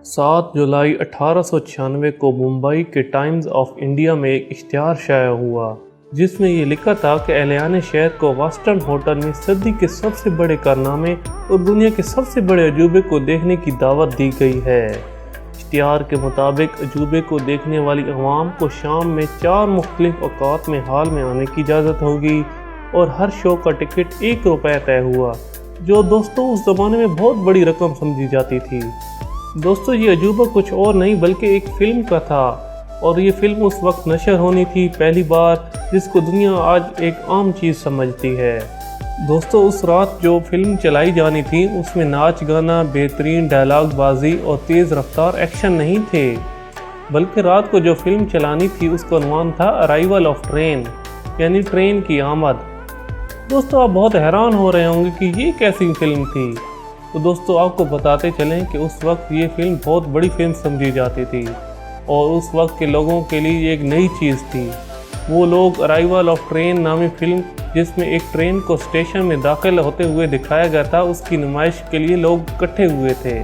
7 जुलाई 1896 को मुंबई के times of India में एक इश्तिहार शाया हुआ जिसमें ये लिखा था कि एहलियान शहर को वास्टर्न होटल में सदी के सबसे बड़े कारनामे और दुनिया के सबसे बड़े अजूबे को देखने की दावत दी गई है। इश्तिहार के मुताबिक अजूबे को देखने वाली अवाम को शाम में 4 मुख्तलिफ औकात में हाल में आने की इजाज़त होगी और हर शो का टिकट ₹1 तय हुआ, जो दोस्तों उस ज़माने में बहुत बड़ी रकम समझी जाती थी। दोस्तों ये अजूबा कुछ और नहीं बल्कि एक फ़िल्म का था और ये फ़िल्म उस वक्त नशर होनी थी पहली बार, जिसको दुनिया आज एक आम चीज़ समझती है। दोस्तों उस रात जो फ़िल्म चलाई जानी थी उसमें नाच गाना, बेहतरीन डायलॉग बाजी और तेज़ रफ्तार एक्शन नहीं थे, बल्कि रात को जो फ़िल्म चलानी थी उसका उन्वान था अराइवल ऑफ ट्रेन, यानी ट्रेन की आमद। दोस्तों आप बहुत हैरान हो रहे होंगे कि ये कैसी फ़िल्म थी। तो दोस्तों आपको बताते चलें कि उस वक्त ये फ़िल्म बहुत बड़ी फ़िल्म समझी जाती थी और उस वक्त के लोगों के लिए ये एक नई चीज़ थी। वो लोग अराइवल ऑफ ट्रेन नामी फ़िल्म जिसमें एक ट्रेन को स्टेशन में दाखिल होते हुए दिखाया गया था, उसकी नुमाइश के लिए लोग इकट्ठे हुए थे।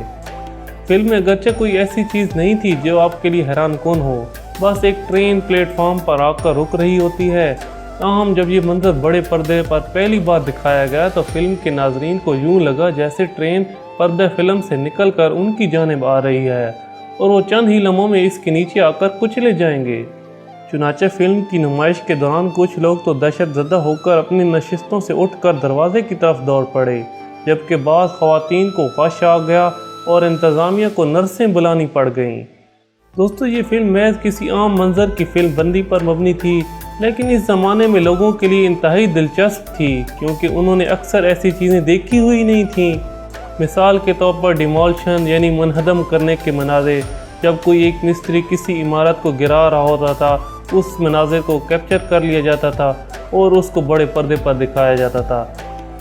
फिल्म में अगरचे कोई ऐसी चीज़ नहीं थी जो आपके लिए हैरान कौन हो, बस एक ट्रेन प्लेटफॉर्म पर आकर रुक रही होती है। ताहम जब ये मंजर बड़े पर्दे पर पहली बार दिखाया गया तो फिल्म के नाजरीन को यूं लगा जैसे ट्रेन पर्दे फिल्म से निकलकर उनकी जानिब आ रही है और वो चंद ही लम्हों में इसके नीचे आकर कुचले जाएंगे। चुनाचे फिल्म की नुमाइश के दौरान कुछ लोग तो दहशत ज़दा होकर अपनी नशिस्तों से उठकर दरवाजे की तरफ दौड़ पड़े, जबकि बाज़ ख़वातीन को ख़श आ गया और इंतज़ामिया को नर्सें बुलानी पड़ गईं। दोस्तों ये फिल्म महज किसी आम मंजर की फिल्म बंदी पर मबनी थी, लेकिन इस ज़माने में लोगों के लिए इंतहाई दिलचस्प थी क्योंकि उन्होंने अक्सर ऐसी चीज़ें देखी हुई नहीं थीं। मिसाल के तौर पर डिमोलिशन यानी मुनहदम करने के मनाज़े, जब कोई एक मिस्त्री किसी इमारत को गिरा रहा होता था उस मनाज़े को कैप्चर कर लिया जाता था और उसको बड़े पर्दे पर दिखाया जाता था।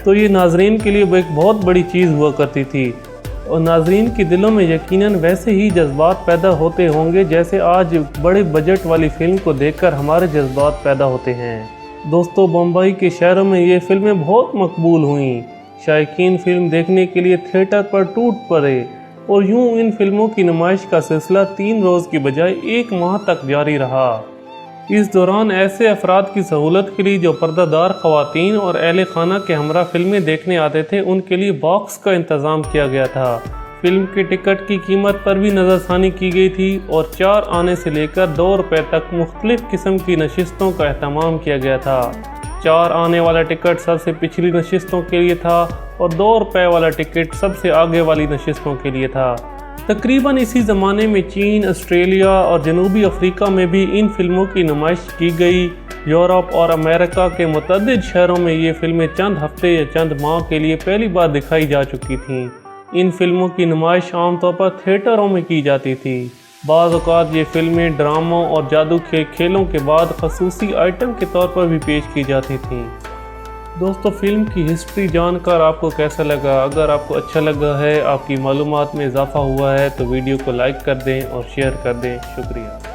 तो ये नाजरीन के लिए एक बहुत बड़ी चीज़ हुआ करती थी और नाजरीन के दिलों में यकीनन वैसे ही जज्बात पैदा होते होंगे जैसे आज बड़े बजट वाली फिल्म को देखकर हमारे जज्बात पैदा होते हैं। दोस्तों बम्बई के शहरों में ये फिल्में बहुत मकबूल हुईं। शायकीन फिल्म देखने के लिए थिएटर पर टूट पड़े और यूं इन फिल्मों की नुमाइश का सिलसिला 3 रोज़ की बजाय 1 माह तक जारी रहा। इस दौरान ऐसे अफराद की सहूलत के लिए जो पर्दादार ख़वातीन और अहले खाना के हमरा फिल्में देखने आते थे उनके लिए बॉक्स का इंतज़ाम किया गया था। फिल्म के टिकट की कीमत पर भी नज़रसानी की गई थी और 4 आने से लेकर ₹2 तक मुख्तलिफ़ किस्म की नशिस्तों का अहतमाम किया गया था। 4 आने वाला टिकट सबसे पिछली नशिस्तों के लिए था और ₹2 वाला टिकट सबसे आगे वाली नशिस्तों के लिए था। तकरीबन इसी ज़माने में चीन, ऑस्ट्रेलिया और जनूबी अफ्रीका में भी इन फिल्मों की नुमाइश की गई। यूरोप और अमेरिका के मुतअद्दिद शहरों में ये फिल्में चंद हफ्ते या चंद माह के लिए पहली बार दिखाई जा चुकी थीं। इन फिल्मों की नुमाइश आमतौर पर थिएटरों में की जाती थी। बाज़ औक़ात ये फिल्में ड्रामों और जादू के खेलों के बाद ख़ुसूसी आइटम के तौर पर भी पेश की जाती थीं। दोस्तों फिल्म की हिस्ट्री जानकर आपको कैसा लगा? अगर आपको अच्छा लगा है, आपकी मालूमात में इजाफ़ा हुआ है तो वीडियो को लाइक कर दें और शेयर कर दें। शुक्रिया।